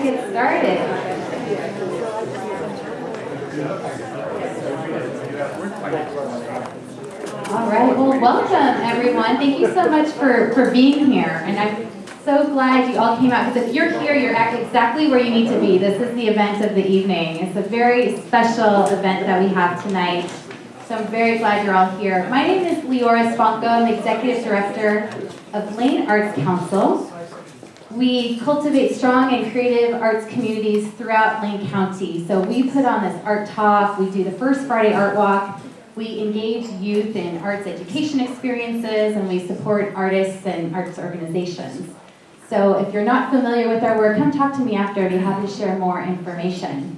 to get started. All right, well, welcome everyone. Thank you so much for being here. And I'm so glad you all came out, because if you're here, you're at exactly where you need to be. This is the event of the evening. It's a very special event that we have tonight. So I'm very glad you're all here. My name is Leora Sponko. I'm the Executive Director of Lane Arts Council. We cultivate strong and creative arts communities throughout Lane County. So we put on this art talk, we do the first Friday art walk, we engage youth in arts education experiences, and we support artists and arts organizations. So if you're not familiar with our work, come talk to me after. I'd be happy to share more information.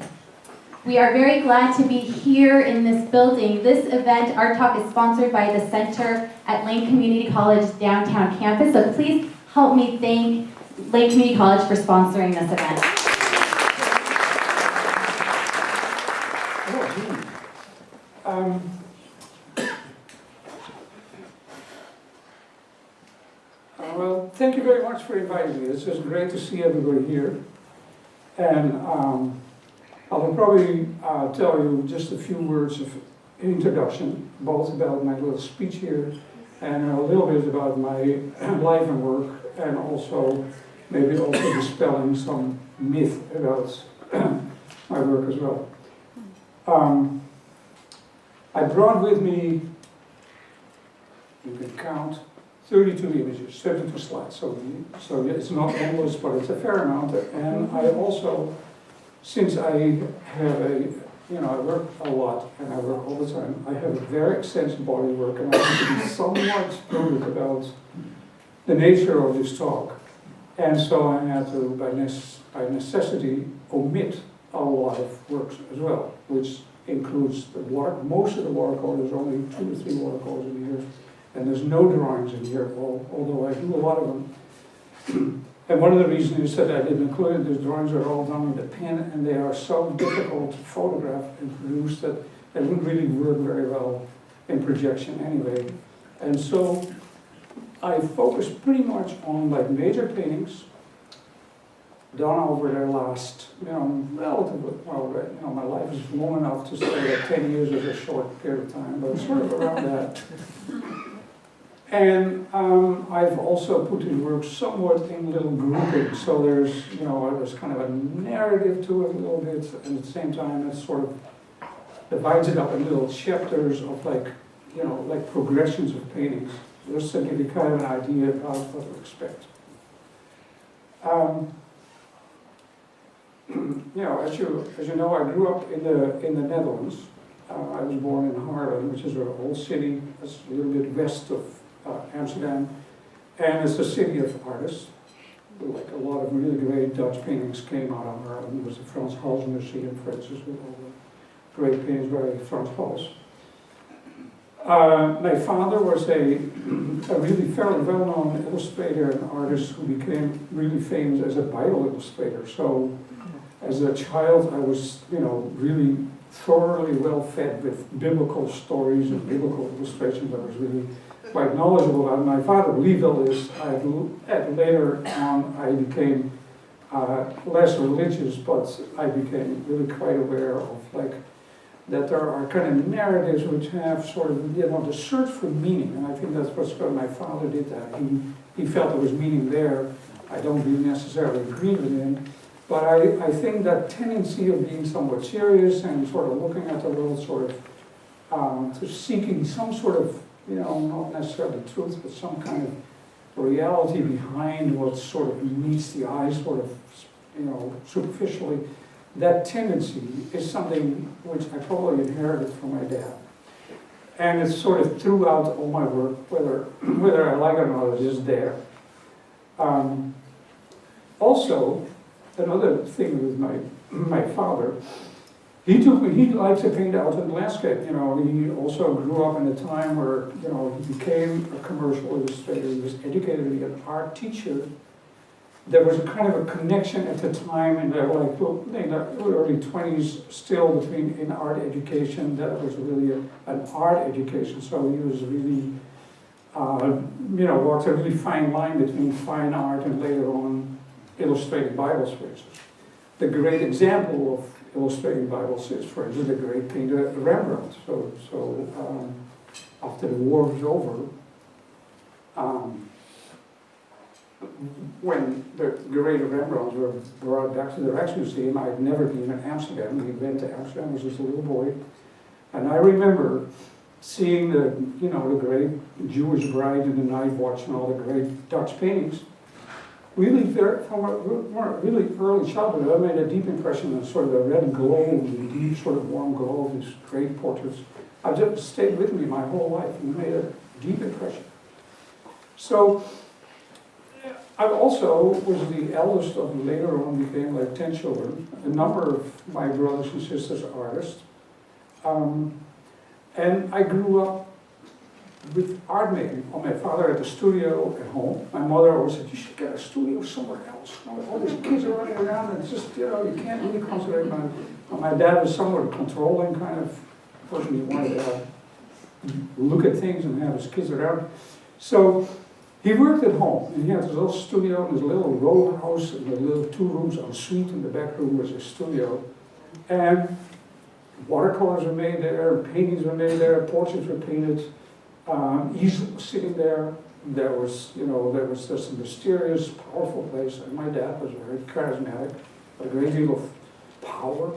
We are very glad to be here in this building. This event, Art Talk, is sponsored by the Center at Lane Community College downtown campus. So please help me thank Lane Community College for sponsoring this event. Well, thank you very much for inviting me. It's just great to see everybody here. And I'll probably tell you just a few words of introduction, both about my little speech here and a little bit about my life and work, and also maybe also dispelling some myth about my work as well. I brought with me, you can count, 32 images, 32 slides, so it's not endless, but it's a fair amount. And I also, since I have I work a lot and I work all the time, I have a very extensive body of work, and I have to be somewhat fluid about the nature of this talk. And so I had to, by necessity, omit a lot of works as well, which includes most of the watercolors. There's only 2 or 3 watercolors in here. And there's no drawings in here, although I do a lot of them. And one of the reasons is that I didn't include it, these drawings are all done with a pen, and they are so difficult to photograph and produce that they wouldn't really work very well in projection anyway. And so I focused pretty much on like major paintings done over their last, relatively, well, my life is long enough to say that 10 years is a short period of time, but sort of around that. And I've also put in work somewhat in little groupings, so there's kind of a narrative to it a little bit, and at the same time it sort of divides it up in little chapters of like progressions of paintings, just to give you kind of an idea about what to expect. As you know, I grew up in the Netherlands. I was born in Haarlem, which is an old city, that's a little bit west of Amsterdam, and it's a city of artists. Like a lot of really great Dutch paintings came out of Haarlem. There was the Frans Hals Museum, for instance, with all the great paintings by Frans Hals. My father was a really fairly well-known illustrator and artist who became really famous as a Bible illustrator. So as a child, I was, really thoroughly well fed with biblical stories and biblical illustrations. I was really quite knowledgeable about. My father believed all this. Later on, I became less religious, but I became really quite aware of that there are kind of narratives which have sort of, the search for meaning, and I think that's what my father did. That he felt there was meaning there. I don't really necessarily agree with him, but I think that tendency of being somewhat serious and sort of looking at the world, sort of to seeking some sort of, not necessarily truth, but some kind of reality behind what sort of meets the eye, sort of, superficially. That tendency is something which I probably inherited from my dad. And it's sort of throughout all my work, whether I like it or not, it is there. Also, another thing with my father, he liked to paint out in landscape. He also grew up in a time where, he became a commercial illustrator. He was educated to be an art teacher. There was a kind of a connection at the time in the early 20s still in art education. That was really an art education. So he was really, walked a really fine line between fine art and later on illustrated Bibles, for instance. the great example of illustrating Bibles is, for instance, the great painter Rembrandt. After the war was over, when the great Rembrandts were brought back to the Rijksmuseum, I had never been in Amsterdam. We went to Amsterdam, I was just a little boy, and I remember seeing the great Jewish Bride in the Night Watch and all the great Dutch paintings. Really, from a really early childhood, that made a deep impression on sort of the red glow, the deep sort of warm glow of these great portraits. I've just stayed with me my whole life and made a deep impression. So, I also was the eldest of, later on became like 10 children. A number of my brothers and sisters are artists. And I grew up with art making. My father had a studio at home. My mother always said, you should get a studio somewhere else. All these kids are running around and it's just, you can't really concentrate on it. My dad was somewhat a controlling kind of person. He wanted to look at things and have his kids around. So he worked at home, and he had his little studio and his little row house, and the little 2 rooms en suite, and the back room was his studio. And watercolors were made there, paintings were made there, portraits were painted, easel was sitting there. There was just a mysterious, powerful place, and my dad was very charismatic, a great deal of power,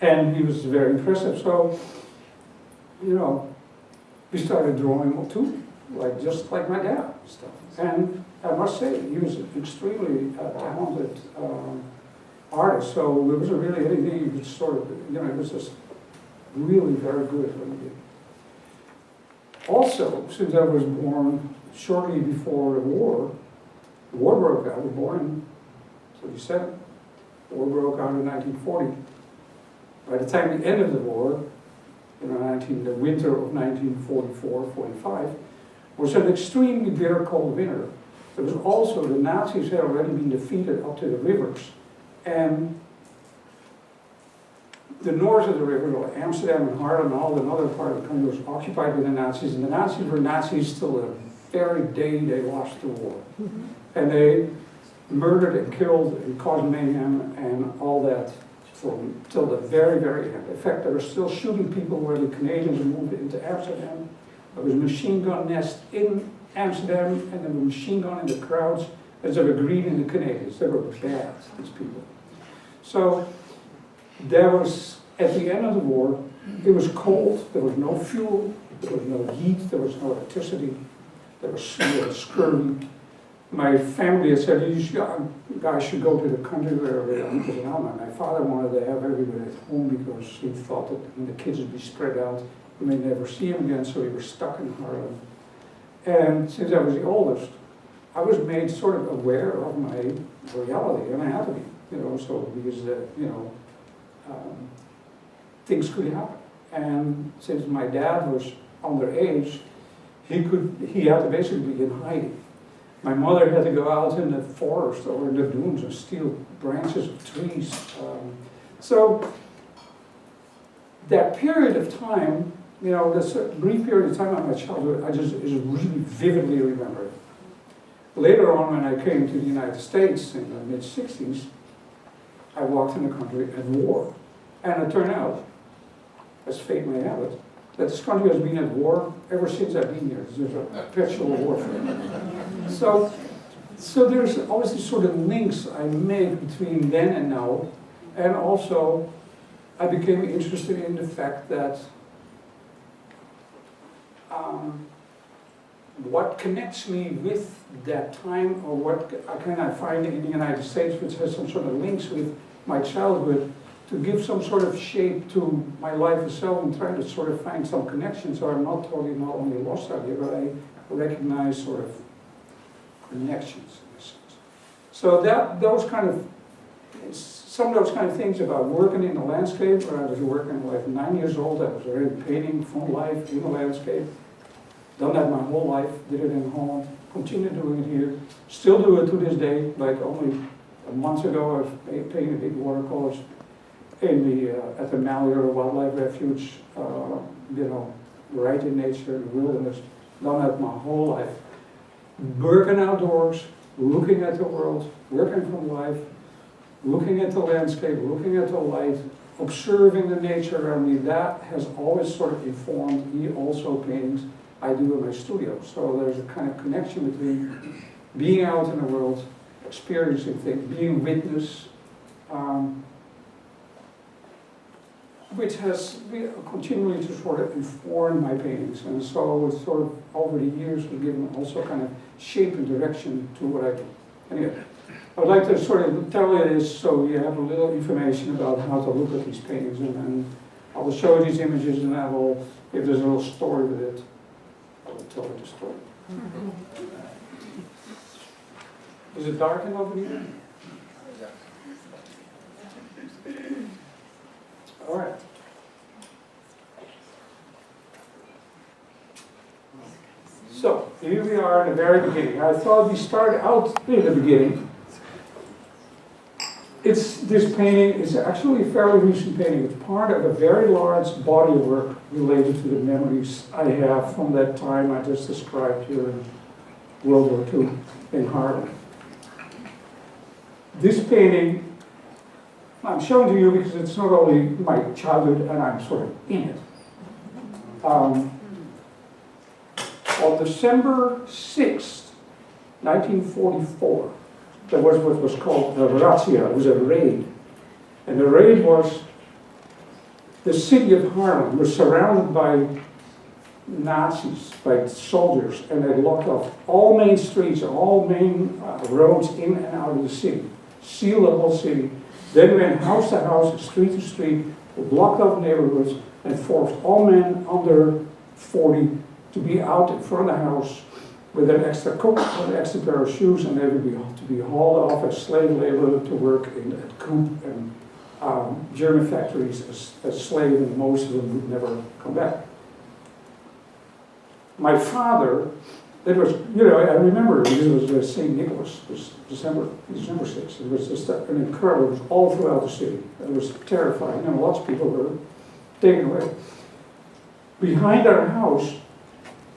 and he was very impressive. So, we started drawing too. Just like my dad and stuff. And I must say, he was an extremely talented artist, so there wasn't really anything you could sort of, it was just really very good at what he did. Also, since I was born shortly before the war broke out. I was born in 1937. The war broke out in 1940. By the time the end of the war, the winter of 1944-45, was an extremely bitter cold winter. There was also, the Nazis had already been defeated up to the rivers. And the north of the river, like Amsterdam and Haarlem and all another part of the country, was occupied by the Nazis. And the Nazis were Nazis till the very day they lost the war. And they murdered and killed and caused mayhem and all that till the very, very end. In fact, they were still shooting people where the Canadians moved into Amsterdam. There was a machine gun nest in Amsterdam, and there was a machine gun in the crowds, as they were greeting the Canadians. They were bad, these people. So there was, at the end of the war, it was cold, there was no fuel, there was no heat, there was no electricity, there was scurvy. My family had said, you guys should go to the country where Uncle and Alma. My father wanted to have everybody at home because he thought that when the kids would be spread out, we may never see him again, so we were stuck in Haarlem. And since I was the oldest, I was made sort of aware of my reality, and I had to be, so because, things could happen. And since my dad was underage, he had to basically be in hiding. My mother had to go out in the forest or in the dunes and steal branches of trees. So that period of time, this brief period of time in my childhood, I just really vividly remember it. Later on, when I came to the United States in the mid-60s, I walked in a country at war. And it turned out, as fate may have it, that this country has been at war ever since I've been here. There's a perpetual warfare. So there's always these sort of links I made between then and now. And also, I became interested in the fact that what connects me with that time, or what can I find in the United States which has some sort of links with my childhood, to give some sort of shape to my life itself and trying to sort of find some connection, so I'm not totally not only lost out here, but I recognize sort of connections in a sense. So some of those kind of things about working in the landscape, where I was working like 9 years old, I was already painting from life in the landscape. Done that my whole life, did it in Holland, continue doing it here, still do it to this day. Like only a month ago I painted big watercolors at the Malheur Wildlife Refuge, right in nature, in the wilderness. Done that my whole life. Working outdoors, looking at the world, working from life, looking at the landscape, looking at the light, observing the nature around me, that has always sort of informed me also paintings I do in my studio. So there's a kind of connection between being out in the world, experiencing things, being witness, which has continually to sort of inform my paintings. And so it's sort of over the years has given also kind of shape and direction to what I do. Anyway, I would like to sort of tell you this so you have a little information about how to look at these paintings. And then I will show you these images and I will, if there's a little story with it, I will tell you the story. Is it dark enough in here? All right. So, here we are in the very beginning. I thought we start out in the beginning. This painting is actually a fairly recent painting. It's part of a very large body of work related to the memories I have from that time I just described here in World War II in Haarlem. This painting, I'm showing to you because it's not only my childhood and I'm sort of in it. On December 6th, 1944, there was what was called a razzia. It was a raid. And the raid was the city of Haarlem was surrounded by Nazis, by soldiers, and they locked off all main streets, all main roads in and out of the city, sealed the whole city. Then went house to house, street to street, blocked off neighborhoods, and forced all men under 40 to be out in front of the house with an extra coat, an extra pair of shoes, and they would be to be hauled off as slave labor to work at Coop and German factories as slaves, and most of them would never come back. My father, it was, I remember because it was St. Nicholas, it was December 6th. It was just an incredible, it was all throughout the city. It was terrifying, and lots of people were taken away. Behind our house,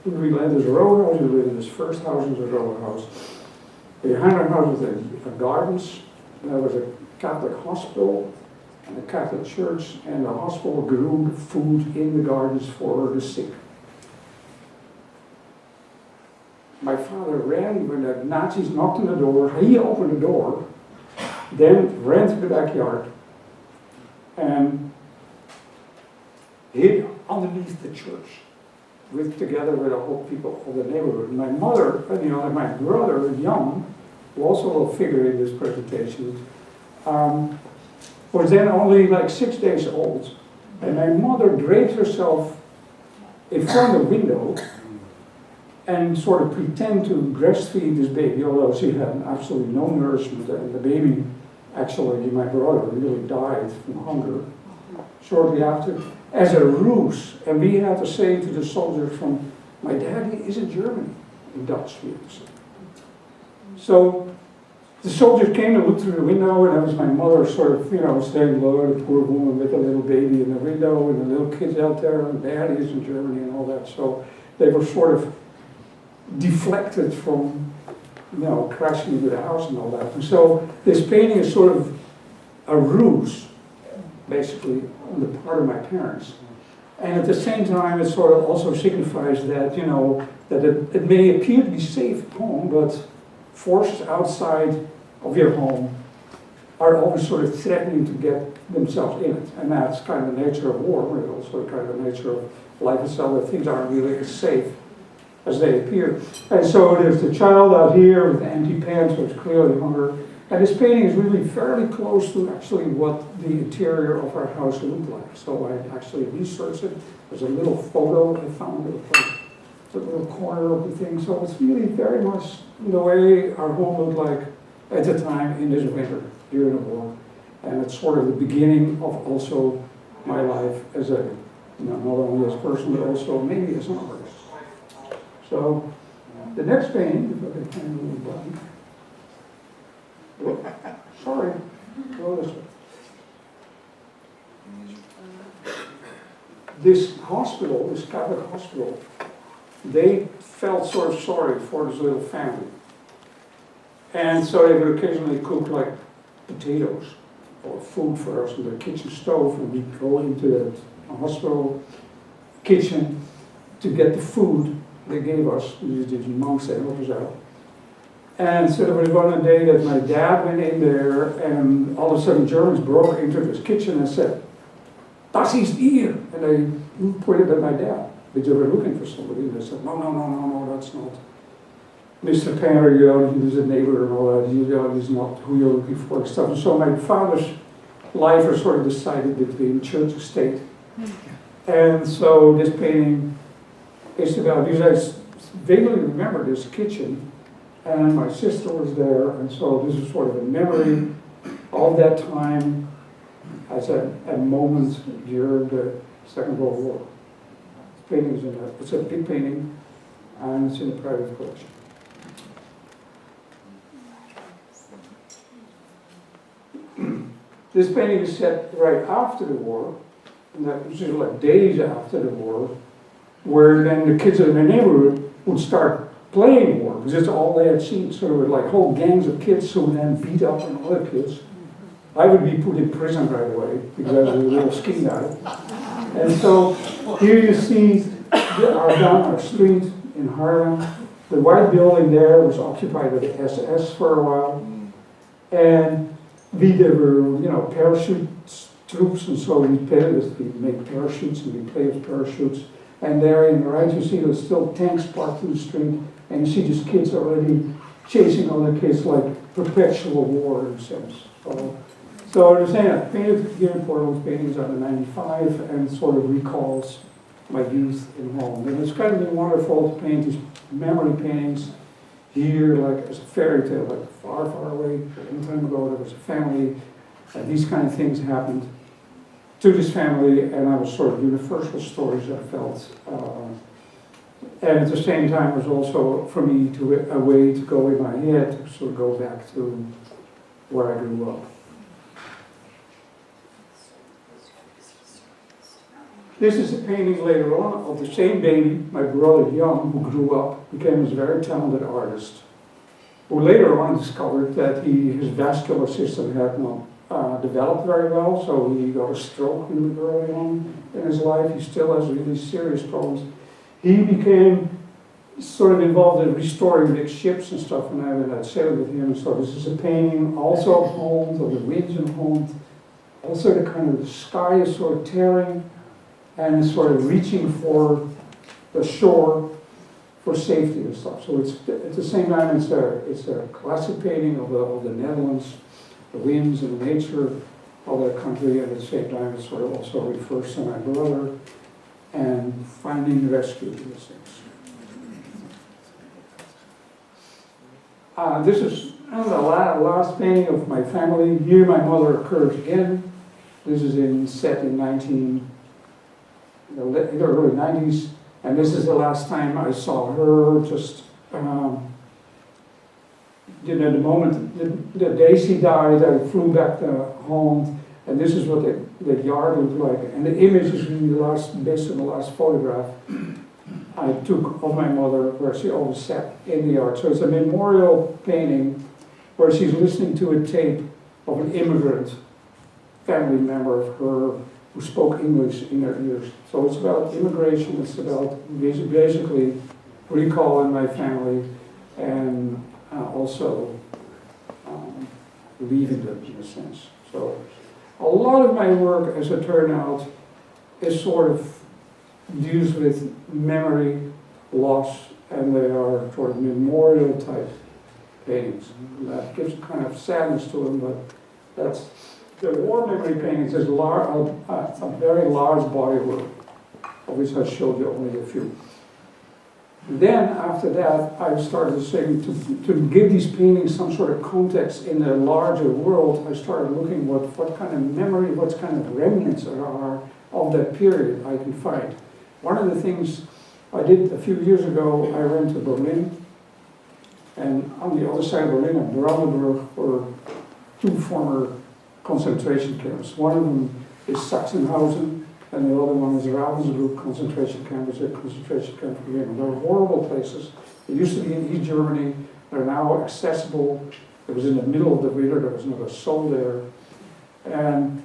we lived in a row house, we lived in this first house, it was a row house. Behind our house was the gardens, and there was a Catholic hospital and a Catholic church, and the hospital grew food in the gardens for the sick. My father ran when the Nazis knocked on the door. He opened the door, then ran to the backyard and hid underneath the church, together with all the people of the neighborhood. My mother, and my brother, Jan, who also will figure in this presentation, was then only like 6 days old. And my mother draped herself in front of the window and sort of pretend to breastfeed this baby, although she had absolutely no nourishment. And the baby, actually, my brother, really died from hunger shortly after, as a ruse. And we had to say to the soldiers from, my daddy is in Germany, in Dutch, we had to say. So the soldiers came and looked through the window, and that was my mother sort of, saying, Lord, the poor woman with a little baby in the window, and the little kids out there, and daddy is in Germany, and all that. So they were sort of deflected from, crashing into the house and all that. And so this painting is sort of a ruse, basically, on the part of my parents. And at the same time, it sort of also signifies that, that it may appear to be safe at home, but forces outside of your home are always sort of threatening to get themselves in it. And that's kind of the nature of war, but also kind of the nature of life itself, that things aren't really as safe as they appear. And so there's the child out here with the empty pants, which clearly hunger. And this painting is really fairly close to actually what the interior of our house looked like. So I actually researched it. There's a little photo I found of the little corner of the thing. So it's really very much the way our home looked like at the time in this winter during the war. And it's sort of the beginning of also my life as a, not only as a person, but also maybe as an artist. So the next painting, if I can find a little button. Whoop, sorry, go this way. This hospital, this Catholic hospital, they felt sort of sorry for this little family. And so they would occasionally cook like potatoes or food for us in the kitchen stove, and we'd go into the hospital kitchen to get the food they gave us. These monks and helpers out. And so there was one day that my dad went in there, and all of a sudden Germans broke into his kitchen and said, "Das ist ihr!" And they pointed at my dad. They were looking for somebody, and they said, no, that's not Mr. Painter, he's a neighbor and all that, he's not who you're looking for and stuff. And so my father's life was sort of decided between church and state. And so this painting is about, because I vaguely remember this kitchen, and my sister was there, and so this is sort of a memory of that time as a moment during the Second World War. This painting is it's a big painting, and it's in the private collection. This painting is set right after the war, and that was just like days after the war, where then the kids in the neighborhood would start playing war, because it's all they had seen. So there were like whole gangs of kids who would then beat up on other kids. I would be put in prison right away, because I was a little skin guy. And so here you see down our street in Haarlem. The white building there was occupied by the SS for a while. And there were, parachute troops, and so we made parachutes and we played with parachutes. And there in the right you see there's still tanks parked in the street, and you see these kids already chasing other kids like perpetual war in a sense. So I was saying I painted here in Portugal paintings out of '95 and sort of recalls my youth in Holland. And it's kind of been wonderful to paint these memory paintings here, like as a fairy tale, like far, far away, a long time ago, there was a family, and these kind of things happened to this family, and I was sort of universal stories I felt. And at the same time, it was also for me a way to go in my head, to sort of go back to where I grew up. This is a painting later on of the same baby, my brother Jan, who grew up, became a very talented artist, who later on discovered that his vascular system had not developed very well, so he got a stroke really early on in his life. He still has really serious problems. He became sort of involved in restoring big ships and stuff, and I sailed with him. So this is a painting also of Holland, of the winds in Holland. Also the kind of the sky is sort of tearing, and sort of reaching for the shore for safety and stuff. So it's at the same time it's a classic painting of the Netherlands, the winds and the nature of that country, and at the same time it sort of also refers to my brother and finding rescue in these things. This is the last painting of my family. Here my mother occurs again. This is set in the early 90s, and this is the last time I saw her. Just the moment the day she died, I flew back to Holland, and this is what the yard looked like. And the image is really based on the last photograph I took of my mother, where she always sat in the yard. So it's a memorial painting where she's listening to a tape of an immigrant family member of her who spoke English in their ears. So it's about immigration, it's about basically recalling my family and also leaving them in a sense. So a lot of my work, as it turned out, is sort of deals with memory, loss, and they are sort of memorial type paintings. That gives kind of sadness to them, but that's the war memory paintings is a very large body of work, of which I showed you only a few. Then, after that, I started saying to give these paintings some sort of context in the larger world, I started looking what kind of memory, what kind of remnants there are of that period I can find. One of the things I did a few years ago, I went to Berlin, and on the other side of Berlin, at Brandenburg, were two former concentration camps. One of them is Sachsenhausen, and the other one is Ravensbrück concentration camp, which is a concentration camp for women. They're horrible places. They used to be in East Germany. They're now accessible It was in the middle of the winter, there was not a soul there. And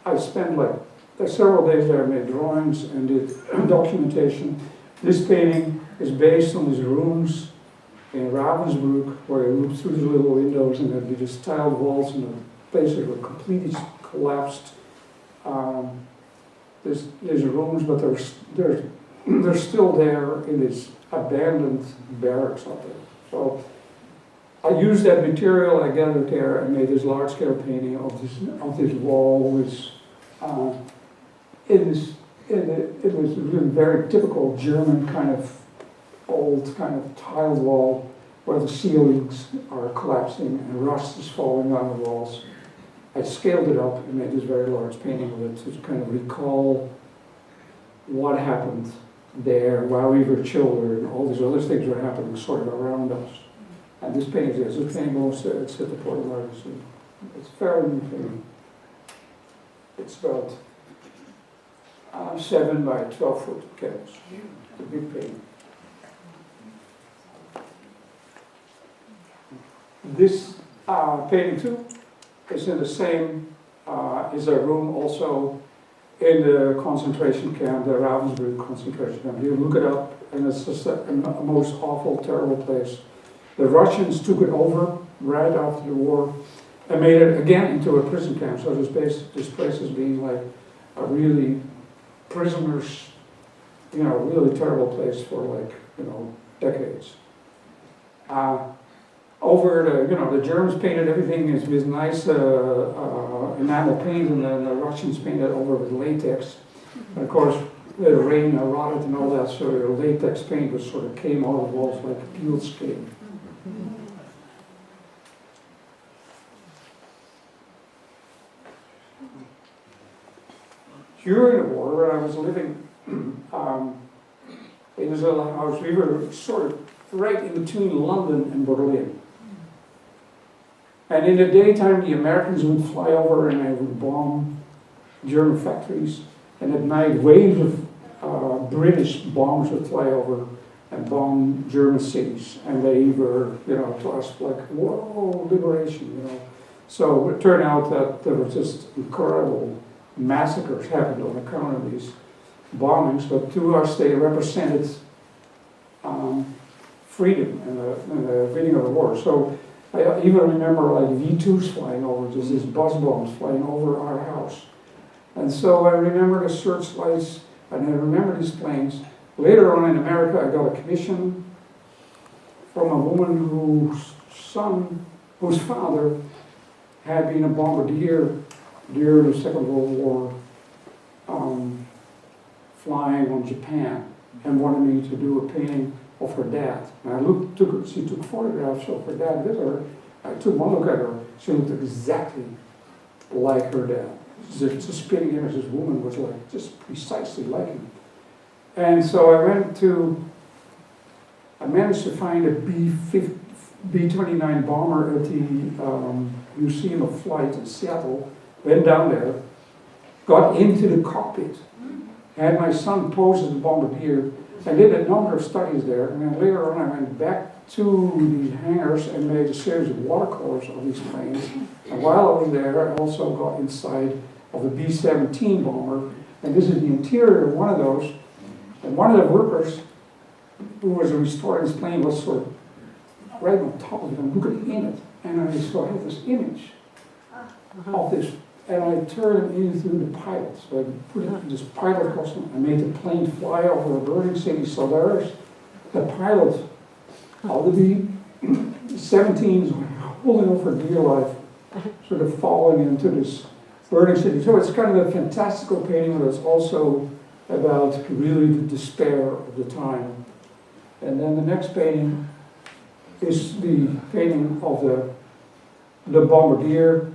I spent like several days there, made drawings and did documentation. This painting is based on these rooms in Ravensbrück, where I looked through the little windows and there'd be just tiled walls and the places were completely collapsed. There's rooms, but they're still there in this abandoned barracks out there. So I used that material I gathered there and made this large-scale painting of this wall. It was really very typical German kind of old kind of tiled wall where the ceilings are collapsing and rust is falling on the walls. I scaled it up and made this very large painting of it to kind of recall what happened there while we were children. All these other things were happening sort of around us. And this painting is this painting also, it's at the Portland Art Museum. It's a fairly new painting. It's about 7 by 12 foot canvas. It's a big painting. This painting too is in the same, is a room also in the concentration camp, the Ravensbrück concentration camp. You look it up and it's just a most awful, terrible place. The Russians took it over right after the war and made it again into a prison camp. So this place is being like a really prisoners, really terrible place for like, decades. Over the Germans painted everything with nice enamel paint, and then the Russians painted over with latex. And of course, the rain rotted and all that, so the latex paint was sort of came out of the walls like peeled skin. During the war, when I was living in this little house, we were sort of right in between London and Berlin. And in the daytime, the Americans would fly over and they would bomb German factories. And at night, waves of British bombs would fly over and bomb German cities. And they were, to us like, whoa, liberation, So it turned out that there were just incredible massacres happened on account of these bombings, but to us they represented freedom and the winning of the war. So I even remember like V2s flying over, just these bus bombs flying over our house. And so I remember the searchlights, and I remember these planes. Later on in America, I got a commission from a woman whose father had been a bombardier during the Second World War, flying on Japan, and wanted me to do a painting of her dad. And she took photographs of her dad with her. I took one look at her. She looked exactly like her dad. It's a spitting image. This woman was like just precisely like him. And so I managed to find a B-29 bomber at the Museum of Flight in Seattle. Went down there, got into the cockpit, had my son pose as the bombardier. I did a number of studies there, and then later on I went back to the hangars and made a series of watercolors of these planes. And while I was there, I also got inside of the B-17 bomber, and this is the interior of one of those. And one of the workers who was restoring this plane was sort of right on top of it and looking in it. And I had this image of this, and I turned it into the pilot. So I put it in this pilot costume. I made the plane fly over a burning city. So there's the pilot of the B-17s holding on for dear life, sort of falling into this burning city. So it's kind of a fantastical painting, but it's also about really the despair of the time. And then the next painting is the painting of the bombardier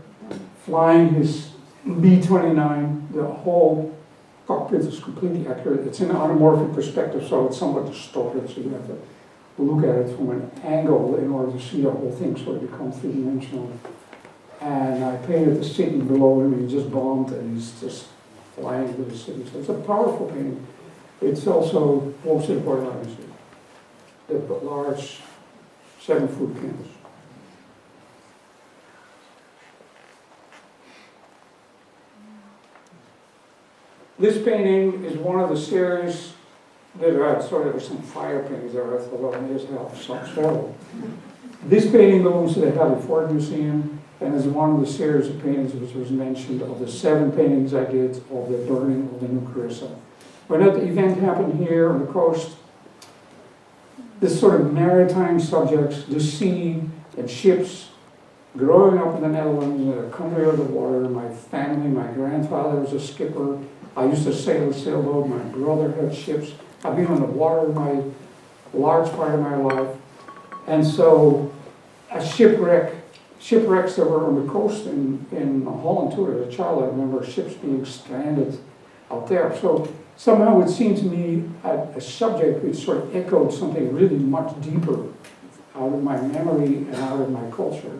flying his B-29. The whole cockpit is completely accurate. It's in an anamorphic perspective, so it's somewhat distorted, so you have to look at it from an angle in order to see the whole thing sort of become three-dimensional. And I painted the city below him. He just bombed, and he's just flying into the city. So it's a powerful painting. It's also belongs to the Portland Art Museum. The large 7-foot canvas. This painting is one of the series that I sort of some fire paintings there. I thought, well, there's some several. This painting belongs to the Hadley Ford Museum and is one of the series of paintings which was mentioned of the 7 paintings I did of the burning of the nuclear cell. When that event happened here on the coast, this sort of maritime subjects, the sea and ships, growing up in the Netherlands, in a country of the water, my family, my grandfather was a skipper. I used to sail a sailboat, my brother had ships. I've been on the water my large part of my life. And so a shipwrecks that were on the coast in Holland too. As a child, I remember ships being stranded out there. So somehow it seemed to me a subject which sort of echoed something really much deeper out of my memory and out of my culture.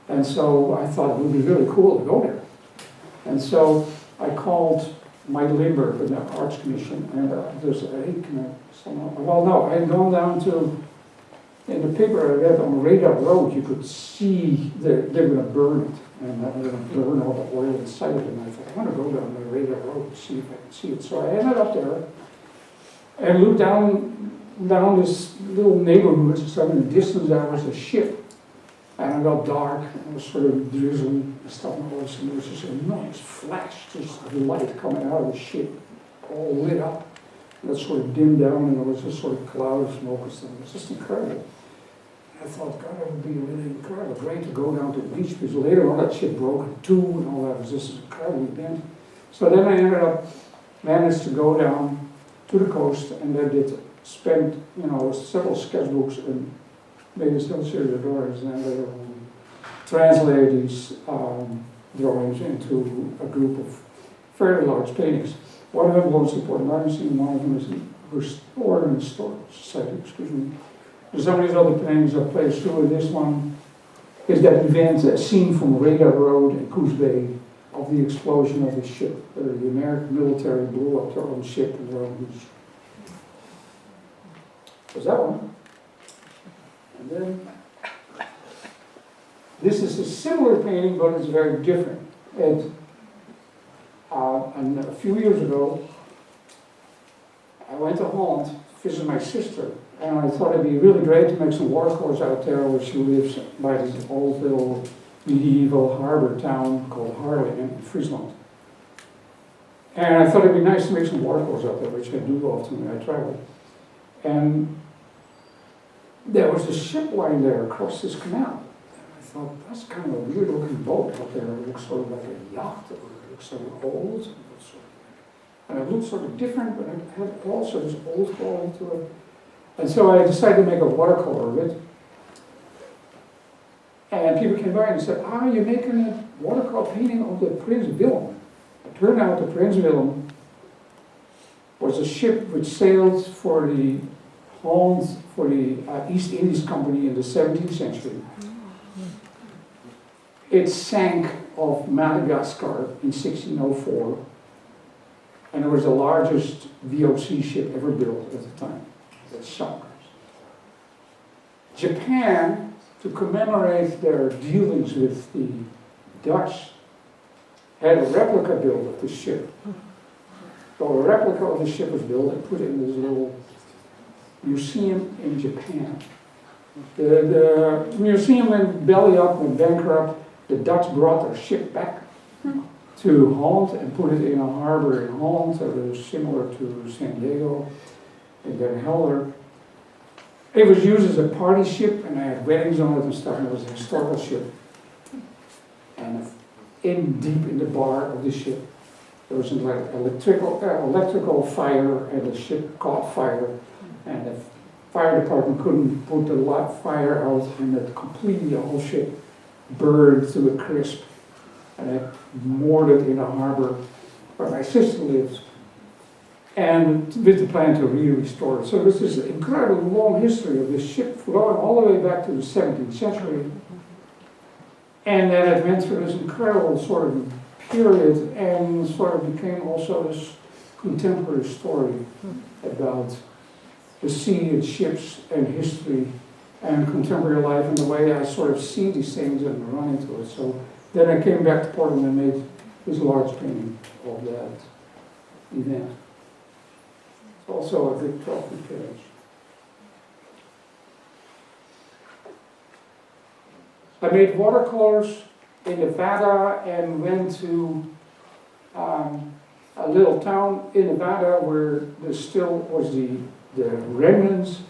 And so I thought it would be really cool to go there. And so I called Mike Lindbergh in the Arts Commission, and there's a, hey, well, no, I had gone down to, in the paper I read on Radar Road, you could see they're going to burn it, and they're going to burn all the oil inside of it. And I thought, I want to go down the Radar Road to see if I can see it. So I ended up there and looked down this little neighborhood. So in the distance there was a ship. And it got dark, and it was sort of drizzling and stuff, and all of a sudden there was just a nice flash, just of light coming out of the ship, all lit up. And it sort of dimmed down, and there was this sort of cloud of smoke or something. It was just incredible. I thought, God, that would be really incredible. Great to go down to the beach, because later on that ship broke in 2, and all that. It was just an incredible event. So then I managed to go down to the coast, and I spent, several sketchbooks and made a series of drawings, and then later on translated these drawings into a group of fairly large paintings. One of them belongs to Port Maritime, one of them is restored in the Historical Society, excuse me. And some of these other paintings I placed through. This one is that event, a scene from Radar Road in Coos Bay of the explosion of the ship. The American military blew up their own ship in their own beach. Was that one? And then, this is a similar painting, but it's very different. And a few years ago, I went to Holland to visit my sister, and I thought it'd be really great to make some watercolors out there where she lives by this old little medieval harbor town called Harlingen in Friesland. And I thought it'd be nice to make some watercolors out there, which I do often when I travel. And there was a ship lying there across this canal. And I thought, that's kind of a weird looking boat out there. It looks sort of like a yacht, or it looks sort of old. And it looked sort of different, but it had also this old quality to it. And so I decided to make a watercolor of it. And people came by and said, you're making a watercolor painting of the Prins Willem. It turned out the Prins Willem was a ship which sailed for the Holland, for the East Indies Company in the 17th century. It sank off Madagascar in 1604, and it was the largest VOC ship ever built at the time. It sunk. Japan, to commemorate their dealings with the Dutch, had a replica built of the ship. So a replica of the ship was built and put in this little museum in Japan. The museum went belly up, went bankrupt. The Dutch brought their ship back to Holland and put it in a harbor in Holland that was similar to San Diego in Den Helder. It was used as a party ship, and I had weddings on it and stuff, and it was a historical ship. And deep in the bar of the ship, there was an electrical fire, and the ship caught fire, and the fire department couldn't put the fire out, and it completely, the whole ship burned to a crisp, and it moored it in a harbor where my sister lives, and with the plan to restore it. So there's this incredible long history of this ship going all the way back to the 17th century, and then it went through this incredible sort of period and sort of became also this contemporary story about the sea and ships and history and contemporary life and the way I sort of see these things and run into it. So then I came back to Portland and made this large painting of that. event. It's also a big trophy cage. I made watercolors in Nevada and went to a little town in Nevada where there still was the remnants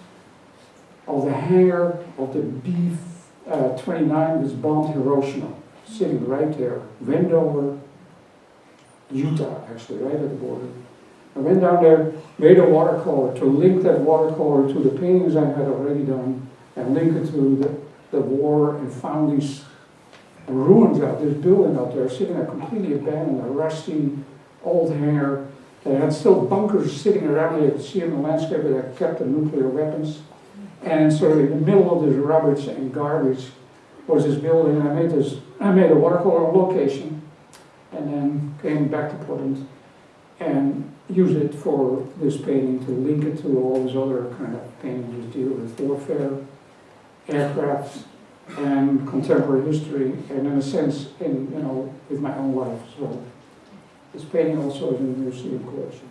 of the hangar of the B-29 was bombed Hiroshima, sitting right there. Wendover, Utah, actually, right at the border. I went down there, made a watercolor to link that watercolor to the paintings I had already done and link it to the war, and found these ruins out, this building out there, sitting there completely abandoned, a rusty old hangar that had still bunkers sitting around it. You could see in the landscape that kept the nuclear weapons. And sort of in the middle of this rubbish and garbage was this building. And I made a watercolor on location, and then came back to Portland and used it for this painting to link it to all these other kind of paintings that deal with warfare, aircraft, and contemporary history, and in a sense, with my own life. So this painting also is in the museum collection.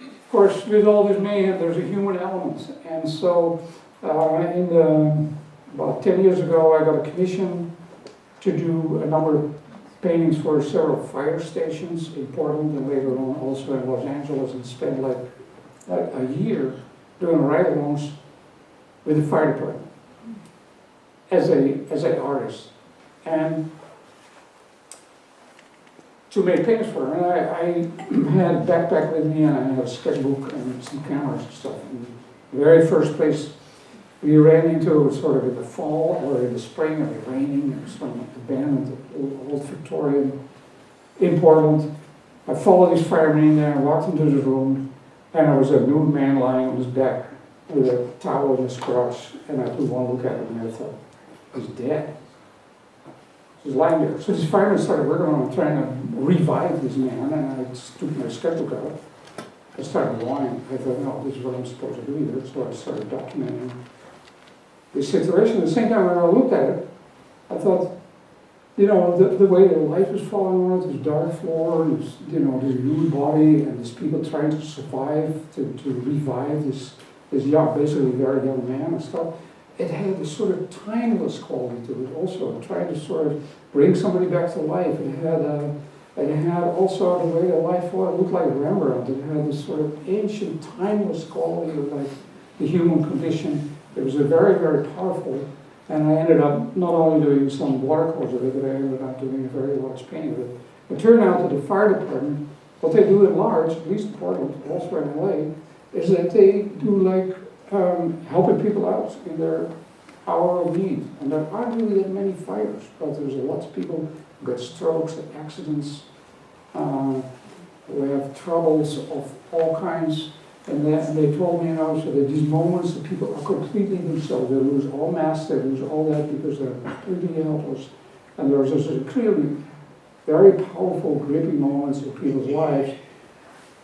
Of course, with all this mayhem, there's a human element, and so about 10 years ago, I got a commission to do a number of paintings for several fire stations in Portland and later on also in Los Angeles, and spent like a year doing ride-alongs with the fire department as an artist, and to make paintings for her. And I had a backpack with me, and I had a sketchbook and some cameras and stuff. And the very first place we ran into was sort of in the fall or in the spring. It was raining. It was some abandoned old Victorian in Portland. I followed these firemen in there, walked into this room, and there was a nude man lying on his back with a towel in his crotch. And I took one look at him, and I thought, he's dead. He's lying there. So these firemen started working on trying to revive this man, and I just took my sketchbook out. I started drawing. I thought, no, this is what I'm supposed to do here. So I started documenting the situation. At the same time, when I looked at it, I thought, the way the light was falling on it, this dark floor, this nude body, and these people trying to survive, to revive this young, basically very young man and stuff. It had this sort of timeless quality to it also, trying to sort of bring somebody back to life. It had also the way the life was, it looked like Rembrandt. It had this sort of ancient, timeless quality of like the human condition. It was a very, very powerful, and I ended up not only doing some watercolors of it, but I ended up doing a very large painting of it. It turned out that the fire department, what they do at large, at least in Portland, also in LA, is that they do like helping people out in their hour of need. And there aren't really that many fires, but there's lots of people who get strokes and accidents, who have troubles of all kinds. And they told me, so that these moments that people are completely themselves, they lose all mass, they lose all that because they're completely helpless. And there's this clearly very powerful, gripping moments in people's lives.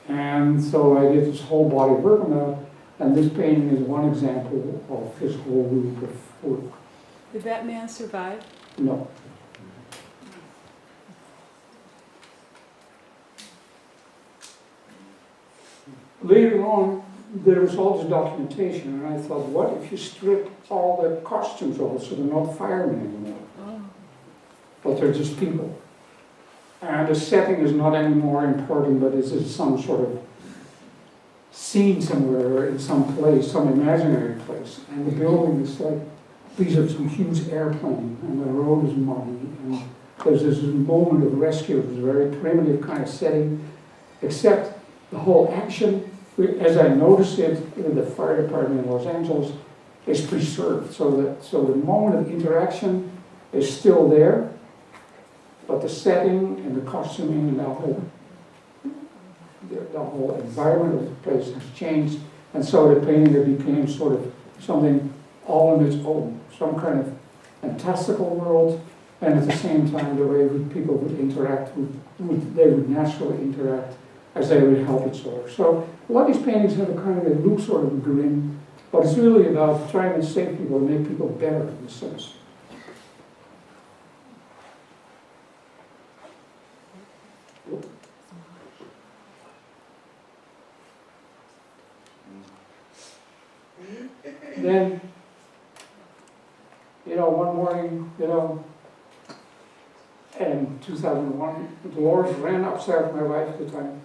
And so I did this whole body of work on that. And this painting is one example of his whole group of work. Did that man survive? No. Later on, there was all this documentation, and I thought, what if you strip all the costumes off so they're not firemen anymore? Oh. But they're just people. And the setting is not anymore important, but it's some sort of scene somewhere in some place, some imaginary place. And the building is like, these are some huge airplane, and the road is muddy, and there's this moment of rescue. It's a very primitive kind of setting, except the whole action, as I noticed it in the fire department in Los Angeles, is preserved. So the moment of interaction is still there, but the setting and the costuming and the whole environment of the place has changed, and so the painting became sort of something all on its own, some kind of fantastical world, and at the same time the way people would interact, they would naturally interact as they would help each other. So a lot of these paintings have a kind of, they look sort of grim, but it's really about trying to save people and make people better in a sense. Then, one morning, in 2001, Dolores ran upstairs, my wife at the time.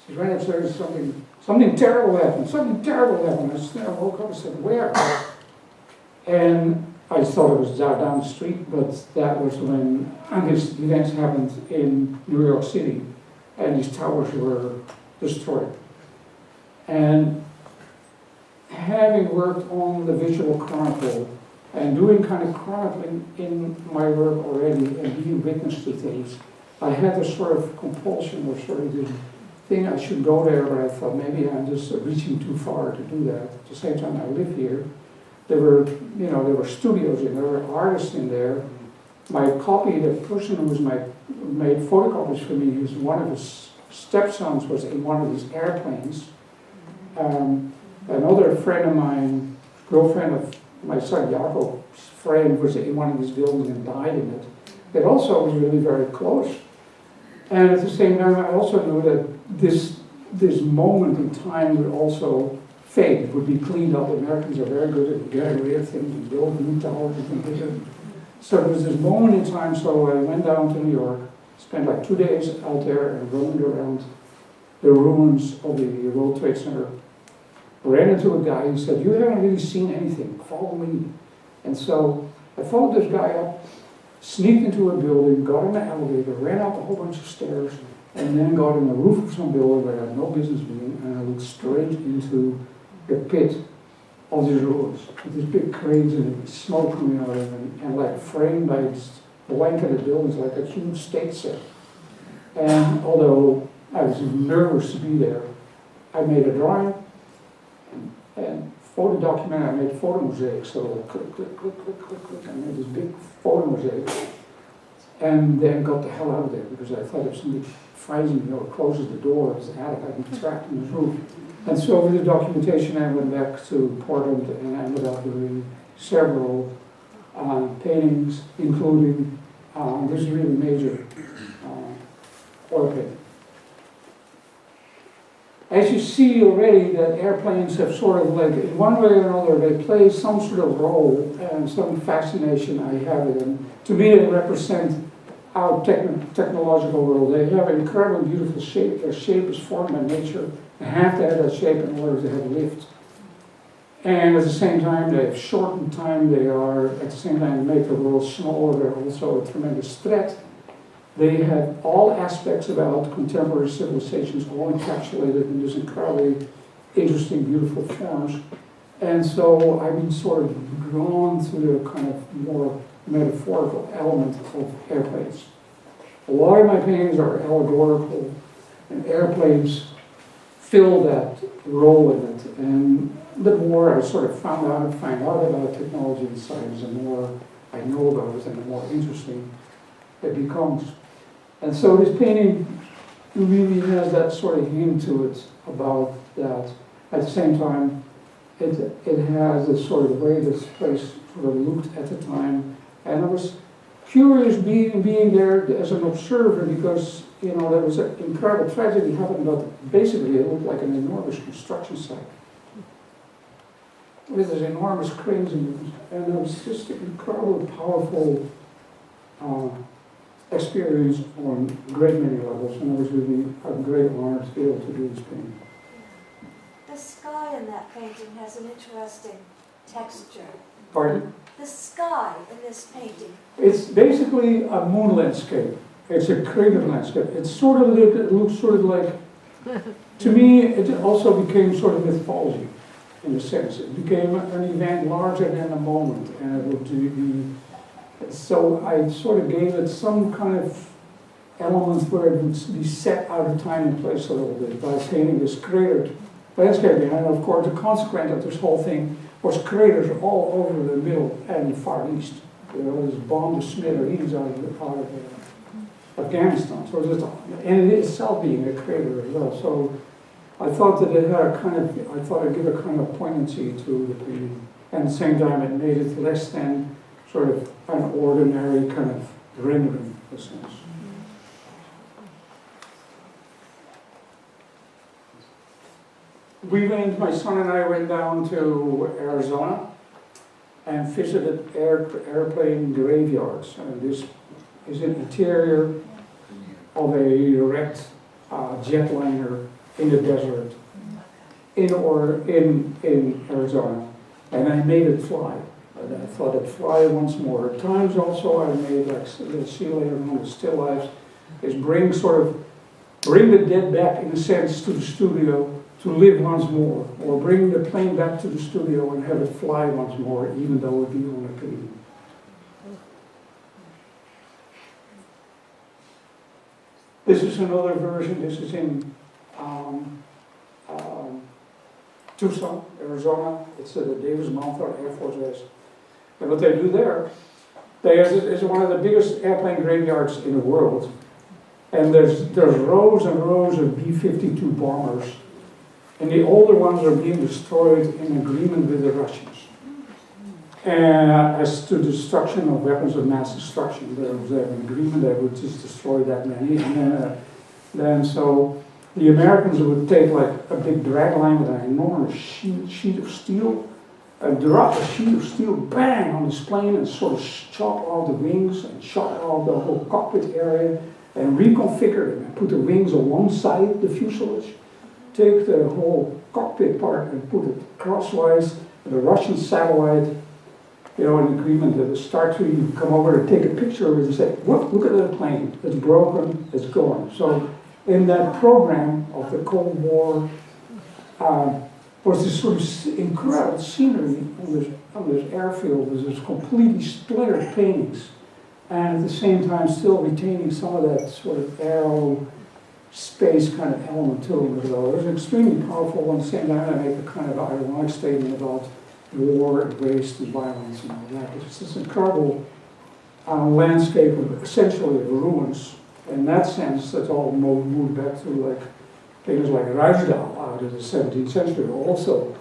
She ran upstairs, something terrible happened, I woke up and said, where? And I thought it was down the street, but that was when these events happened in New York City, and these towers were destroyed. And having worked on the visual chronicle, and doing kind of chronicling in my work already and being witness to things, I had this sort of compulsion or sort of this thing I should go there, but I thought maybe I'm just reaching too far to do that. At the same time I live here, there were studios in there, there were artists in there. My copy, the person who made photocopies for me, was one of his stepsons was in one of these airplanes. Another friend of mine, girlfriend of my son Jacob's friend, was in one of these buildings and died in it. It also was really very close. And at the same time, I also knew that this moment in time would also fade. It would be cleaned up. Americans are very good at getting rid of things and building new towers and things like that. So there was this moment in time, so I went down to New York, spent like 2 days out there and roamed around the ruins of the World Trade Center. Ran into a guy who said, you haven't really seen anything, follow me. And so I followed this guy up, sneaked into a building, got in the elevator, ran up a whole bunch of stairs, and then got in the roof of some building where I had no business being, and I looked straight into the pit of these ruins, with these big cranes and smoke coming out of them, and like framed by these blanketed buildings like a huge state set. And although I was nervous to be there, I made a drawing, and photo document, I made photo mosaics, so like click, click, click, click, click, click, I made this big photo mosaic, and then got the hell out of there, because I thought if somebody finds me or closes the door of his attic, I'd be trapped in his roof. And so with the documentation, I went back to Portland and I ended up doing several paintings, including this really major oil painting. As you see already, that airplanes have sort of like, in one way or another, they play some sort of role and some fascination I have with them. To me, they represent our technological world. They have an incredibly beautiful shape. Their shape is formed by nature. They have to have that shape in order to have lift. And at the same time, they have shortened time. They are, at the same time, make the world smaller. They're also a tremendous threat. They have all aspects about contemporary civilizations all encapsulated in this incredibly interesting, beautiful forms. And so I've been sort of drawn to the kind of more metaphorical element of airplanes. A lot of my paintings are allegorical, and airplanes fill that role in it. And the more I sort of find out about technology and science, the more I know about it and the more interesting it becomes. And so this painting really has that sort of hint to it about that. At the same time, it has this sort of way this place sort of looked at the time. And I was curious being there as an observer because, there was an incredible tragedy happened, but basically it looked like an enormous construction site with these enormous cranes and it was just an incredibly powerful experience on a great many levels, and it was really a great honor to be able to do this painting. The sky in that painting has an interesting texture. Pardon? The sky in this painting. It's basically a moon landscape. It's a creative landscape. It's sort of, it looks sort of like, to me, it also became sort of mythology, in a sense. It became an event larger than a moment, and it would be. So I sort of gave it some kind of elements where it would be set out of time and place a little bit by painting this cratered landscape. And of course, the consequence of this whole thing was craters all over the middle and far east. There was bombed to smithereens out of Afghanistan. So just, and it itself being a crater as well. So I thought that it had a kind of, I thought I'd give a kind of poignancy to the painting. And at the same time, it made it less than sort of an ordinary kind of rendering, in a sense. my son and I went down to Arizona and visited airplane graveyards. And this is an interior of a wrecked jetliner in the desert in Arizona. And I made it fly. And I thought it'd fly once more. At times also I made, like you'll see later on, the still lives, is bring the dead back in a sense to the studio to live once more, or bring the plane back to the studio and have it fly once more, even though it be on a painting. This is another version. This is in Tucson, Arizona. It's at the Davis Monthan Air Force Base. And what they do there, is one of the biggest airplane graveyards in the world. And there's rows and rows of B-52 bombers. And the older ones are being destroyed in agreement with the Russians. And as to destruction of weapons of mass destruction, there was an agreement that would just destroy that many. And then so the Americans would take like a big drag line with an enormous sheet of steel, and drop a sheet of steel, bang, on this plane, and sort of chop off the wings and chop off the whole cockpit area, and reconfigure them and put the wings alongside the fuselage. Take the whole cockpit part and put it crosswise. And the Russian satellite, in agreement that the Star Trek would come over and take a picture of it and say, look at that plane, it's broken, it's gone. So in that program of the Cold War, was this sort of incredible scenery on this airfield with this completely splintered paintings, and at the same time still retaining some of that sort of aero space kind of element to them as well. It was extremely powerful. On the same time, I make a kind of ironic statement about war and waste and violence and all that. It's this incredible landscape of essentially ruins. In that sense, that's all moved back to like things like Ruysdael out of the 17th century, also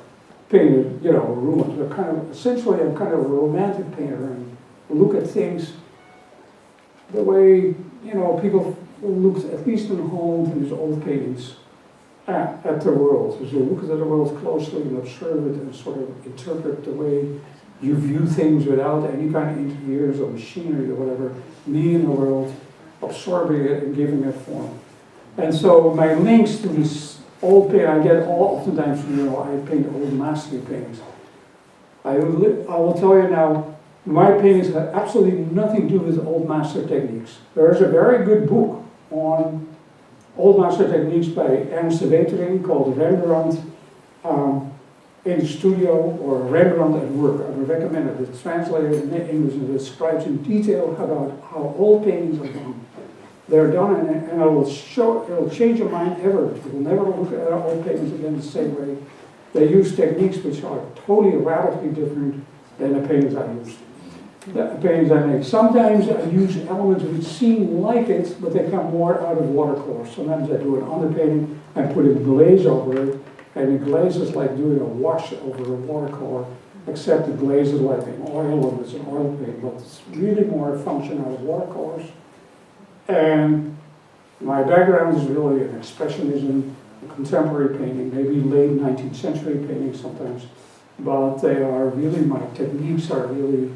painted, ruins. But essentially, I'm kind of a romantic painter and look at things the way, people look, at least in Holland, in these old paintings, at the world. So you look at the world closely and observe it and sort of interpret the way you view things without any kind of interference or machinery or whatever, me in the world, absorbing it and giving it form. And so my links to this old painting, I get oftentimes, I paint old masterly paintings. I will tell you now, my paintings have absolutely nothing to do with old master techniques. There is a very good book on old master techniques by Ernst de Wetering called Rembrandt in the Studio, or Rembrandt at Work. I would recommend it. It's translated in English and it describes in detail about how old paintings are done. They're done, and it will change your mind ever. You will never look at old paintings again the same way. They use techniques which are totally radically different than the paintings I used. The paintings I make. Sometimes I use elements which seem like it, but they come more out of watercolor. Sometimes I do an underpainting and put a glaze over it, and the glaze is like doing a wash over a watercolor, except the glaze is like an oil, and it's an oil paint, but it's really more a function out of watercolors. And my background is really an expressionism, contemporary painting, maybe late 19th century painting sometimes, but they are really, my techniques are really,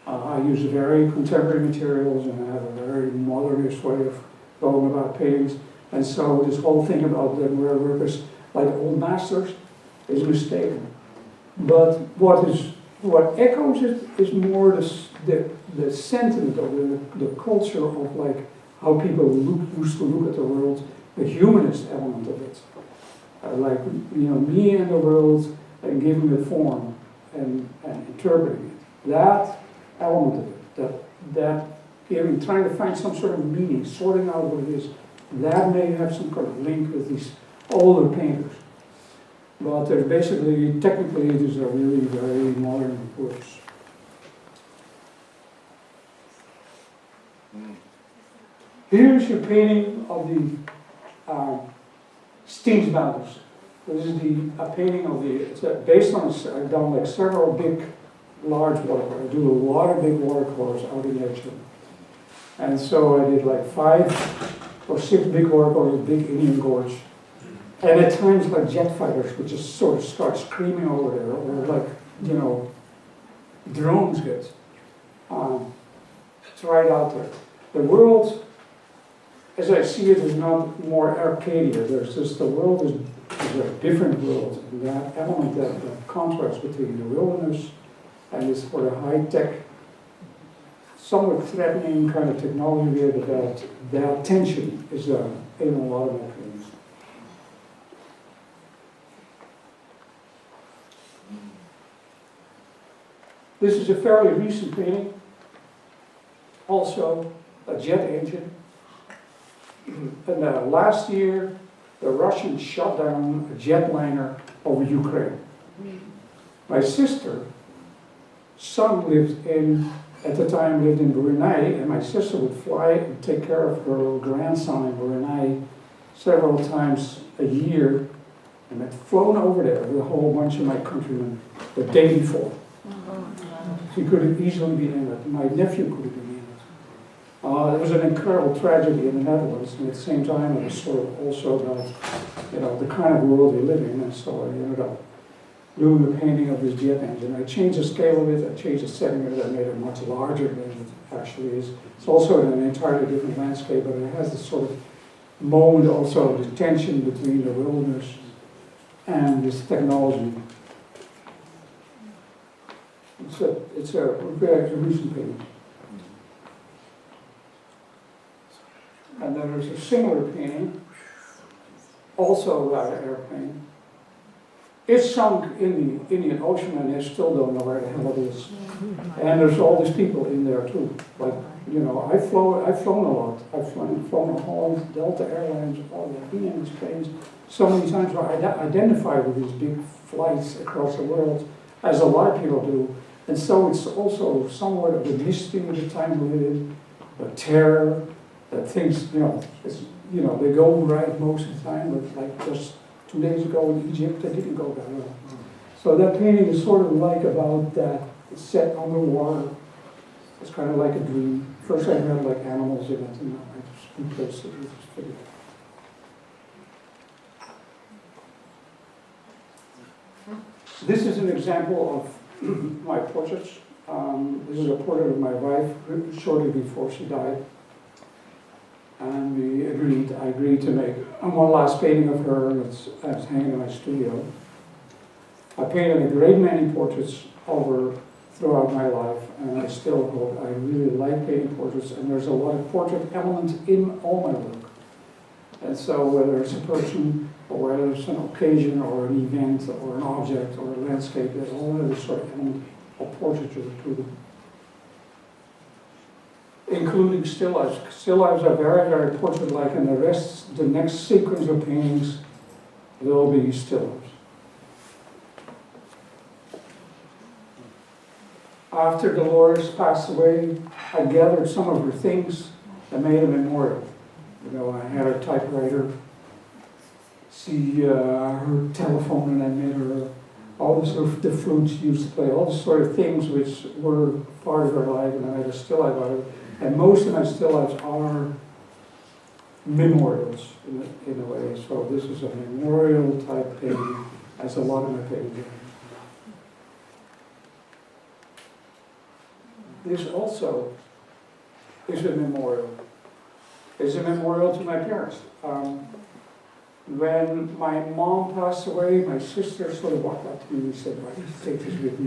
I use very contemporary materials and I have a very modernist way of going about paintings. And so this whole thing about them where workers like old masters is mistaken. But what echoes it is more the sentiment of the culture of like how people used to look at the world, the humanist element of it. Like, me and the world and giving it form and interpreting it. That element of it, that even trying to find some sort of meaning, sorting out what it is, that may have some kind of link with these older painters. But there's basically, technically, these are really very modern works. Here's your painting of the Steensbounders. This is a painting of it's based on, I've done like several big, large watercolors. I do a lot of big watercolors out in nature. And so I did like 5 or 6 big watercolors, big Indian gorge. And at times like jet fighters would just sort of start screaming over there, or like, you know, drones get. It's right out there. The world, as I see it, is not more Arcadia. There's just, the world is a different world. And that element, that contrast between the wilderness and this sort of high-tech, somewhat threatening kind of technology there, that tension is in a lot of my paintings. This is a fairly recent painting. Also, a jet engine. And last year, the Russians shot down a jetliner over Ukraine. My sister's son lived at the time lived in Brunei, and my sister would fly and take care of her little grandson in Brunei several times a year, and had flown over there with a whole bunch of my countrymen the day before. He could have easily been in it. My nephew could have been in it. It was an incredible tragedy in the Netherlands, and at the same time, it was sort of also about, you know, the kind of world we live in. And so I ended up doing the painting of this jet engine. I changed the scale of it. I changed the setting of it. I made it much larger than it actually is. It's also in an entirely different landscape, but it has this sort of moment also of the tension between the wilderness and this technology. It's a very recent painting. And then there's a similar painting, also about an airplane. It's sunk in the Indian Ocean, and they still don't know where the hell it is. And there's all these people in there too. Like, you know, I've flown a lot. I've flown a whole Delta Airlines, all the been in these planes so many times. Where I identify with these big flights across the world, as a lot of people do. And so it's also somewhat of a mystery of the time we live in, the terror, that things, you know, they go right most of the time, but like just 2 days ago in Egypt, they didn't go that well. So that painting is sort of like about that, it's set underwater. It's kind of like a dream. First I had like animals in it, and I just replaced it with this figure. This is an example of my portraits. This is a portrait of my wife shortly before she died. And I agreed to make one last painting of her that's hanging in my studio. I painted a great many portraits of her throughout my life, and I still hope I really like painting portraits, and there's a lot of portrait elements in all my work. And so whether it's a person, or whether it's an occasion, or an event, or an object, or a landscape, there's all of this sort of element of portraiture to them. Including still lifes. Still lifes are very, very portrait-like, and the next sequence of paintings will be still lifes. After Dolores passed away, I gathered some of her things and made a memorial. You know, I had her typewriter, her telephone, and I made her all the sort of the flute she used to play, all the sort of things which were part of her life, and I made a still life out of it. And most of my still lifes are memorials in a way. So this is a memorial type painting, as a lot of my paintings are. This also is a memorial. It's a memorial to my parents. When my mom passed away, my sister sort of walked up to me and said, "Why don't you take this with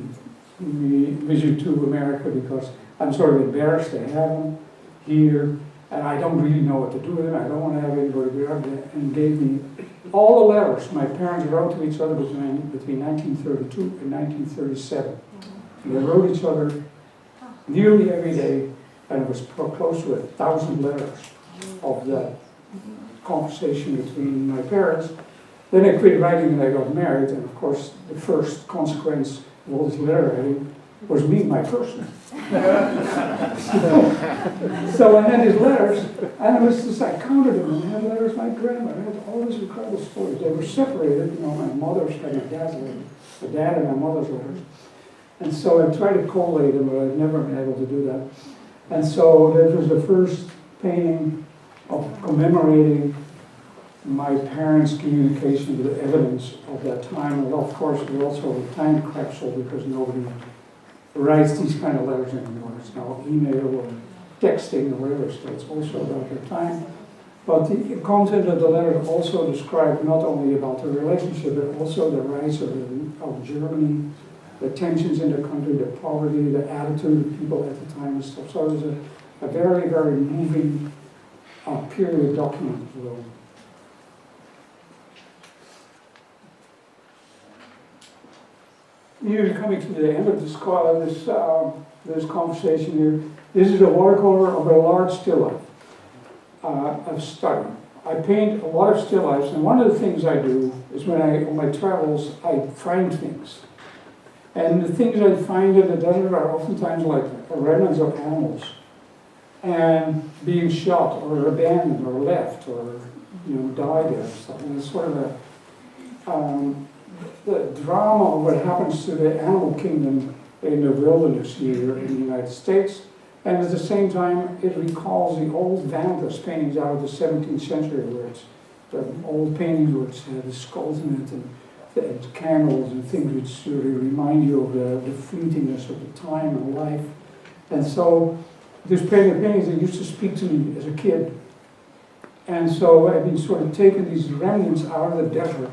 you to America, because I'm sort of embarrassed to have them here, and I don't really know what to do with them. I don't want to have anybody grab them." And gave me all the letters my parents wrote to each other between 1932 and 1937. And they wrote each other nearly every day, and it was close to 1,000 letters of that conversation between my parents. Then I quit writing and I got married, and of course the first consequence of all this letter writing was me, my person. So I had these letters, and it was just, I counted them, and I had letters my grandmother, I had all these incredible stories. They were separated, you know, my mother's and my dad's letters, my dad and my mother's letters. And so I tried to collate them, but I've never been able to do that. And so that was the first painting of commemorating my parents' communication with the evidence of that time. And of course, it's also a time capsule because nobody writes these kind of letters anymore. It's now email or texting or whatever, so it's also about their time. But the content of the letter also described not only about the relationship, but also the rise of Germany, the tensions in the country, the poverty, the attitude of people at the time and stuff. So it was a very, very moving period document as well. We're coming to the end of this conversation here. This is a watercolor of a large still life I've studied. I paint a lot of still lifes, and one of the things I do is on my travels, I find things. And the things I find in the desert are oftentimes like remnants of animals, and being shot or abandoned or left or died and stuff. And it's sort of the drama of what happens to the animal kingdom in the wilderness here in the United States. And at the same time, it recalls the old Vandas paintings out of the 17th century, where it's the old paintings which had the skulls in it and candles and things which sort of remind you of the fleetingness of the time and life. And so this paintings that used to speak to me as a kid. And so I've been sort of taking these remnants out of the desert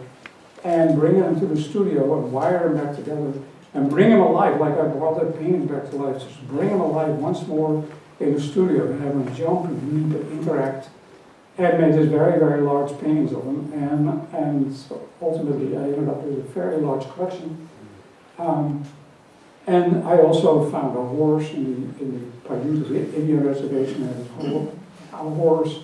and bringing them to the studio and wire them back together and bring them alive, like I brought the paintings back to life. Just bring them alive once more in the studio and have them jump and leap and interact. And made these very, very large paintings of them. And so ultimately I ended up with a fairly large collection. And I also found a horse in the Paiute Indian reservation. I had a horse.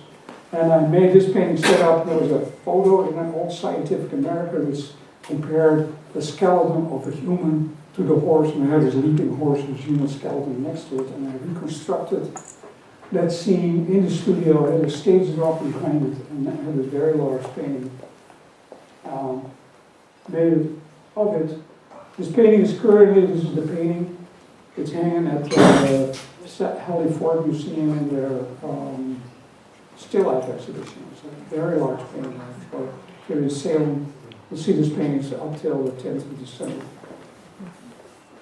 And I made this painting set up. There was a photo in an old Scientific American which compared the skeleton of a human to the horse, and I had this leaping horse with human skeleton next to it, and I reconstructed that scene in the studio. I had a stage drop behind it, and I had a very large painting made of it. This painting is currently, this is the painting, it's hanging at the Halley Ford Museum in their still life exhibition. It's a very large painting. Here in Salem, you'll see this painting up till the 10th of December.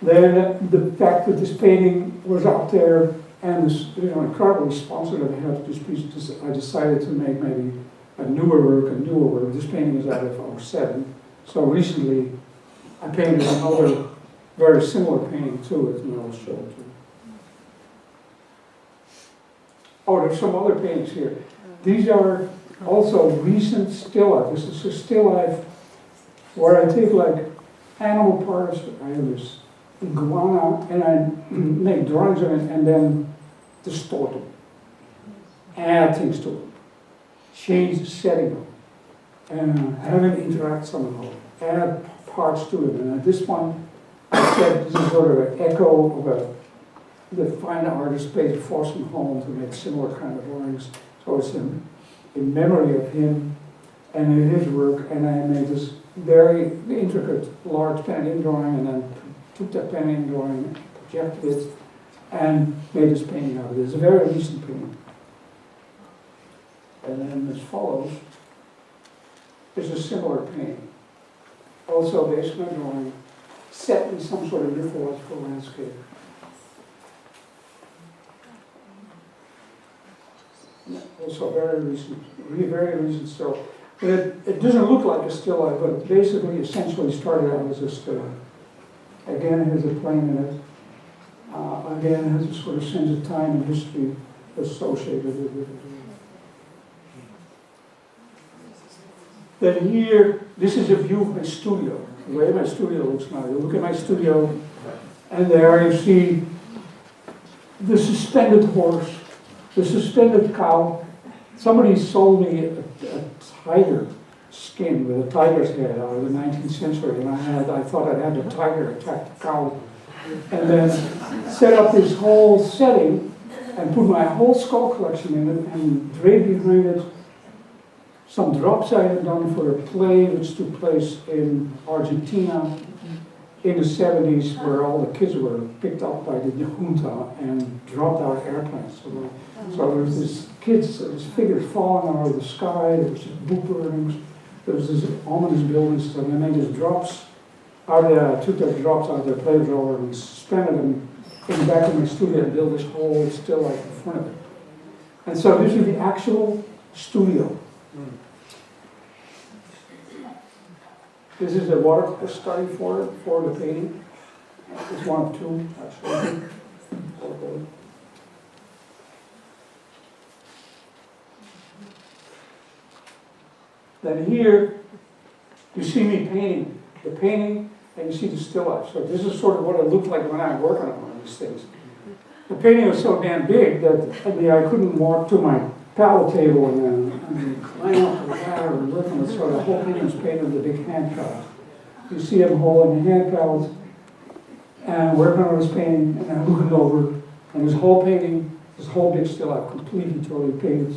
Then the fact that this painting was up there and this incredible response that I had to this piece, I decided to make maybe a newer work. This painting is out of 07. So recently I painted another very similar painting to it, and I'll show it to you. Oh, there's some other paintings here. These are also recent still life. This is a still life where I take like animal parts. I have this iguana, and I make drawings of it and then distort them, add things to it, change the setting of it, and have it interact somehow, add parts to it. And this one, I said this is sort of an echo of the fine artist Peter Forsen Holland, who made similar kind of drawings. So it's in memory of him and in his work, and I made this very intricate large pen-in drawing, and then took that pen-in drawing, projected it, and made this painting out of it. It's a very recent painting. And then as follows is a similar painting, also based on a drawing, set in some sort of mythological landscape. Also very recent still. But it doesn't look like a still life, but basically essentially started out as a still life. Again, it has a plane in it. Again, it has a sort of sense of time and history associated with it. Then here, this is a view of my studio, the way my studio looks now. You look at my studio, and there you see the suspended horse, the suspended cow. Somebody sold me a tiger skin with a tiger's head out of the 19th century, and I thought I'd had the tiger attack the cow, and then set up this whole setting and put my whole skull collection in it and draped behind it some drops I had done for a play which took place in Argentina in the 70s where all the kids were picked up by the junta and dropped out of airplanes. So there was this kids, this figures falling out of the sky, there was just book burnings, there was this ominous buildings, so they made these drops took their drops out of their plate drawer and suspended them in the back of my studio and built this whole still life in front of it. And so this is the actual studio. This is the water study for the painting. It's one of two, actually. Then here, you see me painting. The painting, and you see the still life. So this is sort of what it looked like when I was working on one of these things. The painting was so damn big that I couldn't walk to my palette table and climb up the ladder and look on it. So the whole painting was painted with a big hand palette. You see him holding the hand palette and working on his painting, and I'm looking over, and this whole painting, this whole big still life, completely, totally painted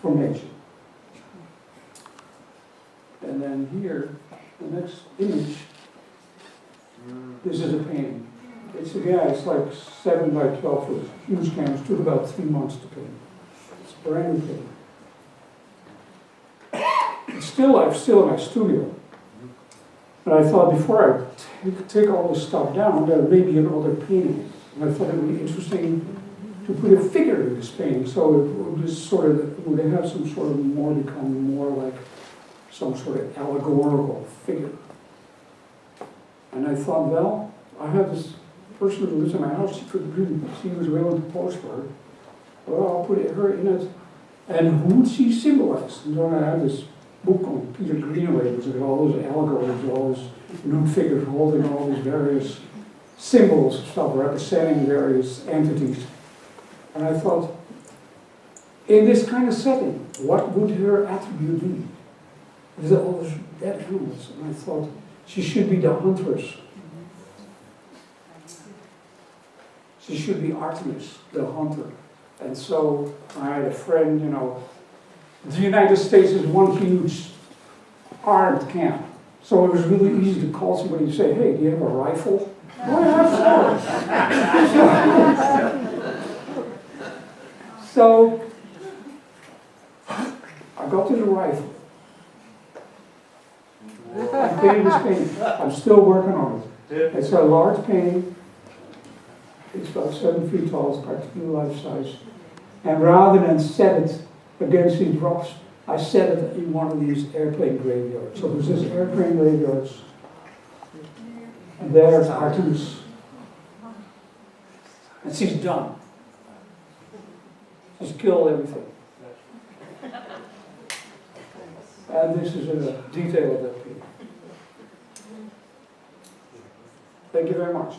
from nature. And then here, the next image, this is a painting. It's it's like 7 by 12 foot, huge canvas, took about 3 months to paint. It's a brand new painting. It's still life, still in my studio. And I thought before I take all this stuff down, there may be another painting. And I thought it would be interesting to put a figure in this painting, so it would just sort of would have some sort of become more like some sort of allegorical figure. And I thought, well, I have this person who lives in my house, she was willing to pose for her. Well, I'll put her in it. And who would she symbolize? And then I had this book on Peter Greenaway, which had all those allegories, all those nude figures holding all these various symbols and stuff representing various entities. And I thought, in this kind of setting, what would her attribute be? There's all those dead animals. And I thought, she should be the huntress. She should be Artemis, the hunter. And so I had a friend, the United States is one huge armed camp. So it was really easy to call somebody and say, hey, do you have a rifle? Oh, I have one. So I got to the rifle. I painted this painting. I'm still working on it. It's a large painting. It's about 7 feet tall, it's practically life size. And rather than set it against these rocks, I set it in one of these airplane graveyards. So there's this airplane graveyards. And there's Artemis. And she's done. She's killed everything. And this is a detail of that painting. Thank you very much.